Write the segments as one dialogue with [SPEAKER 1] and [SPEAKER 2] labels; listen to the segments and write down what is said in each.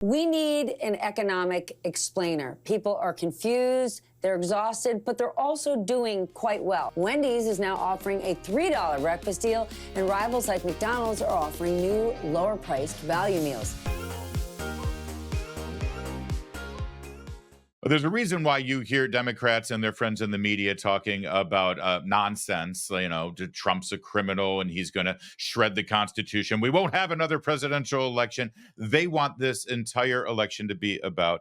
[SPEAKER 1] We need an economic explainer. People are confused, they're exhausted, but they're also doing quite well. Wendy's is now offering a $3 breakfast deal, and rivals like McDonald's are offering new, lower-priced value meals.
[SPEAKER 2] There's a reason why you hear Democrats and their friends in the media talking about nonsense. Trump's a criminal and he's going to shred the Constitution. We won't have another presidential election. They want this entire election to be about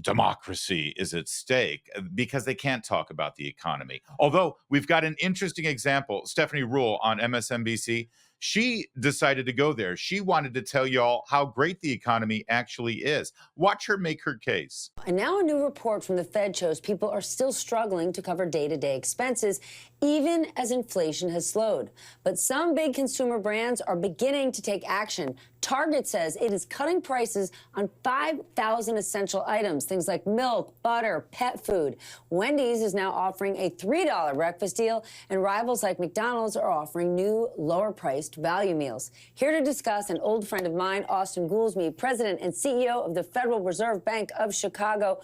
[SPEAKER 2] democracy is at stake because they can't talk about the economy. Although we've got an interesting example. Stephanie Ruhle on MSNBC, she decided to go there. She wanted to tell y'all how great the economy actually is. Watch her make her case.
[SPEAKER 1] And now a new report from the Fed shows people are still struggling to cover day-to-day expenses, even as inflation has slowed. But some big consumer brands are beginning to take action. Target says it is cutting prices on 5,000 essential items, things like milk, butter, pet food. Wendy's is now offering a $3 breakfast deal, and rivals like McDonald's are offering new, lower-priced value meals. Here to discuss, an old friend of mine, Austin Goolsbee, president and CEO of the Federal Reserve Bank of Chicago.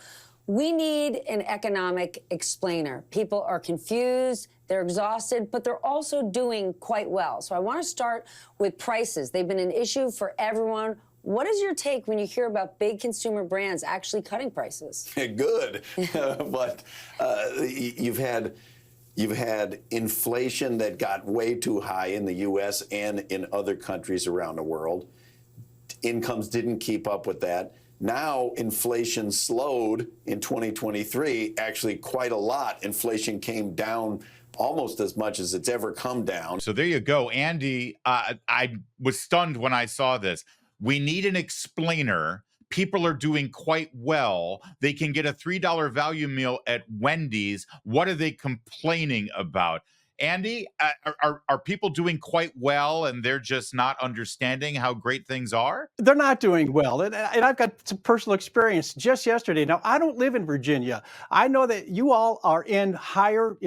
[SPEAKER 1] We need an economic explainer. People are confused, they're exhausted, but they're also doing quite well. So I want to start with prices. They've been an issue for everyone. What is your take when you hear about big consumer brands actually cutting prices?
[SPEAKER 3] Good, but you've had inflation that got way too high in the U.S. and in other countries around the world. Incomes didn't keep up with that. Now inflation slowed in 2023, actually quite a lot. Inflation came down almost as much as it's ever come down.
[SPEAKER 2] So there you go, Andy. I was stunned when I saw this. We need an explainer. People are doing quite well. They can get a $3 value meal at Wendy's. What are they complaining about? Andy, are people doing quite well and they're just not understanding how great things are?
[SPEAKER 4] They're not doing well. And I've got some personal experience just yesterday. Now, I don't live in Virginia. I know that you all are in higher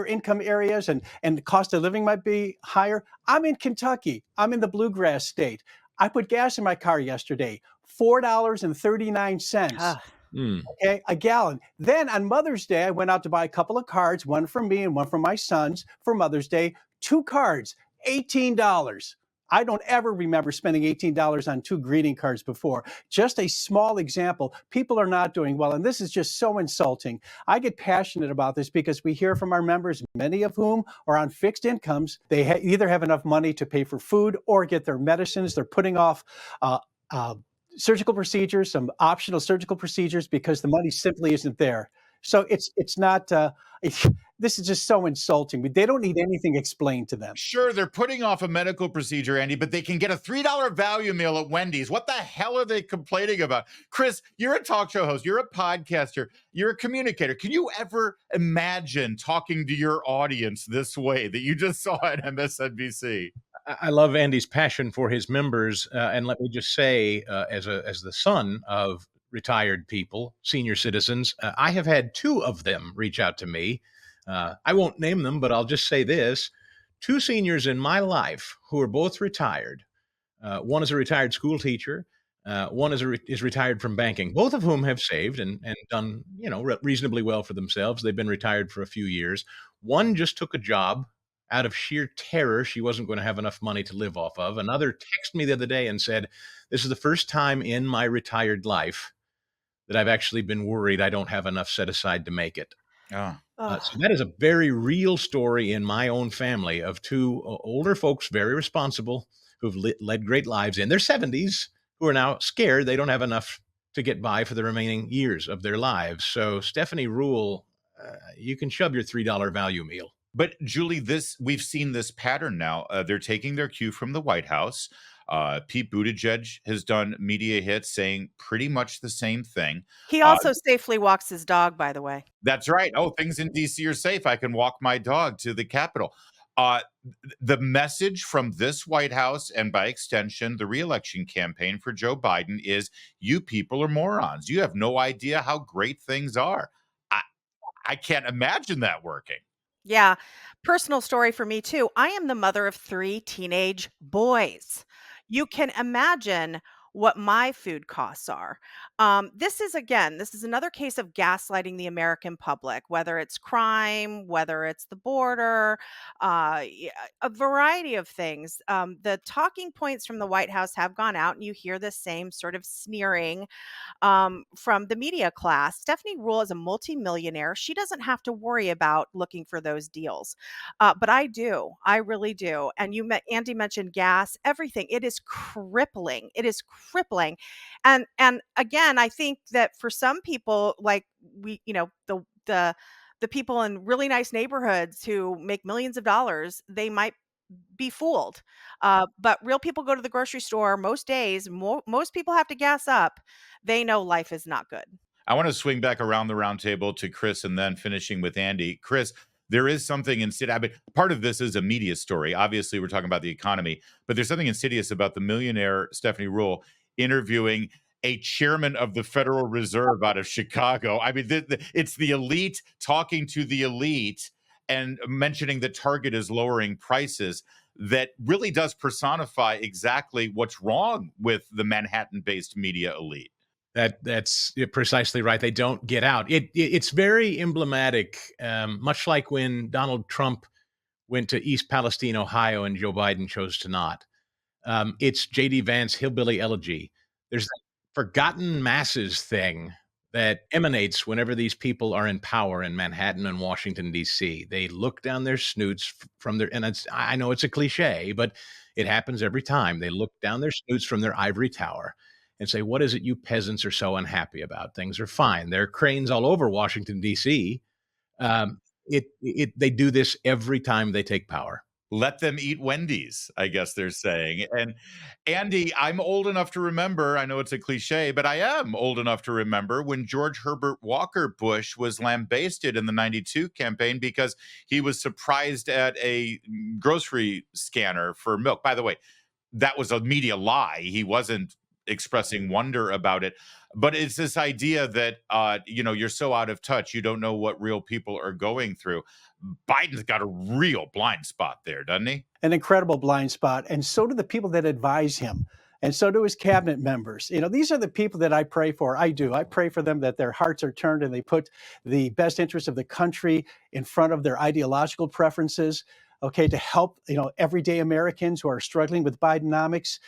[SPEAKER 4] income areas and the cost of living might be higher. I'm in Kentucky. I'm in the bluegrass state. I put gas in my car yesterday, $4.39. Okay, a gallon. Then on Mother's Day, I went out to buy a couple of cards, one for me and one for my sons for Mother's Day. 2 cards, $18. I don't ever remember spending $18 on 2 greeting cards before. Just a small example. People are not doing well, and this is just so insulting. I get passionate about this because we hear from our members, many of whom are on fixed incomes. They either have enough money to pay for food or get their medicines. They're putting off surgical procedures, some optional surgical procedures, because the money simply isn't there. So it's not, this is just so insulting. They don't need anything explained to them.
[SPEAKER 2] Sure, they're putting off a medical procedure, Andy, but they can get a $3 value meal at Wendy's. What the hell are they complaining about? Chris, you're a talk show host, you're a podcaster, you're a communicator. Can you ever imagine talking to your audience this way that you just saw at MSNBC?
[SPEAKER 5] I love Andy's passion for his members, and let me just say, as the son of retired people, senior citizens, I have had 2 of them reach out to me. I won't name them, but I'll just say this: 2 seniors in my life who are both retired. One is a retired school teacher. One is retired from banking. Both of whom have saved and done reasonably well for themselves. They've been retired for a few years. One just took a job out of sheer terror she wasn't going to have enough money to live off of. Another texted me the other day and said, "This is the first time in my retired life that I've actually been worried I don't have enough set aside to make it." So that is a very real story in my own family of 2 older folks, very responsible, who've led great lives in their 70s, who are now scared they don't have enough to get by for the remaining years of their lives. So Stephanie Ruhle, you can shove your $3 value meal.
[SPEAKER 2] But Julie, we've seen this pattern now. They're taking their cue from the White House. Pete Buttigieg has done media hits saying pretty much the same thing.
[SPEAKER 6] He also safely walks his dog, by the way.
[SPEAKER 2] That's right. Oh, things in D.C. are safe. I can walk my dog to the Capitol. The message from this White House, and by extension, the reelection campaign for Joe Biden, is you people are morons. You have no idea how great things are. I can't imagine that working.
[SPEAKER 6] Yeah. Personal story for me, too. I am the mother of 3 teenage boys. You can imagine what my food costs are. This is, again, this is another case of gaslighting the American public, whether it's crime, whether it's the border, a variety of things. The talking points from the White House have gone out, and you hear the same sort of sneering from the media class. Stephanie Ruhle is a multimillionaire. She doesn't have to worry about looking for those deals. But I do. I really do. And Andy mentioned gas, everything. It is crippling. It is crippling. And again, I think that for some people, like the people in really nice neighborhoods who make millions of dollars, they might be fooled. But real people go to the grocery store most days. Most people have to gas up. They know life is not good.
[SPEAKER 2] I want to swing back around the round table to Chris and then finishing with Andy. Chris, there is something insidious. I mean, part of this is a media story. Obviously, we're talking about the economy, but there's something insidious about the millionaire Stephanie Ruhle interviewing a chairman of the Federal Reserve out of Chicago. I mean, it's the elite talking to the elite and mentioning that Target is lowering prices. That really does personify exactly what's wrong with the Manhattan-based media elite.
[SPEAKER 5] That's precisely right. They don't get out. It's very emblematic, much like when Donald Trump went to East Palestine, Ohio, and Joe Biden chose to not. It's J.D. Vance hillbilly elegy. There's that forgotten masses thing that emanates whenever these people are in power in Manhattan and Washington, D.C. They look down their snoots from their, and I know it's a cliche, but it happens every time. They look down their snoots from their ivory tower and say, what is it you peasants are so unhappy about? Things are fine. There are cranes all over Washington, D.C. They do this every time they take power.
[SPEAKER 2] Let them eat Wendy's, I guess they're saying. And Andy, I'm old enough to remember, I know it's a cliche, but I am old enough to remember when George Herbert Walker Bush was lambasted in the 92 campaign because he was surprised at a grocery scanner for milk. By the way, that was a media lie. He wasn't expressing wonder about it. But it's this idea that, you're so out of touch, you don't know what real people are going through. Biden's got a real blind spot there, doesn't he?
[SPEAKER 4] An incredible blind spot. And so do the people that advise him. And so do his cabinet members. These are the people that I pray for. I do. I pray for them that their hearts are turned and they put the best interest of the country in front of their ideological preferences. Okay, to help, everyday Americans who are struggling with Bidenomics.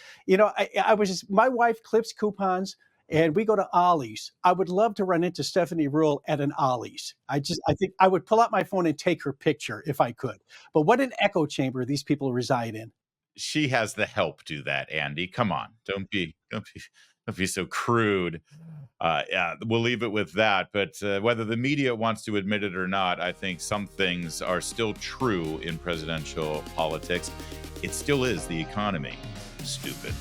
[SPEAKER 4] My wife clips coupons and we go to Ollie's. I would love to run into Stephanie Ruhle at an Ollie's. I think I would pull out my phone and take her picture if I could. But what an echo chamber these people reside in.
[SPEAKER 2] She has the help do that, Andy. Come on. Don't be so crude. Yeah, we'll leave it with that. But whether the media wants to admit it or not, I think some things are still true in presidential politics. It still is the economy. Stupid.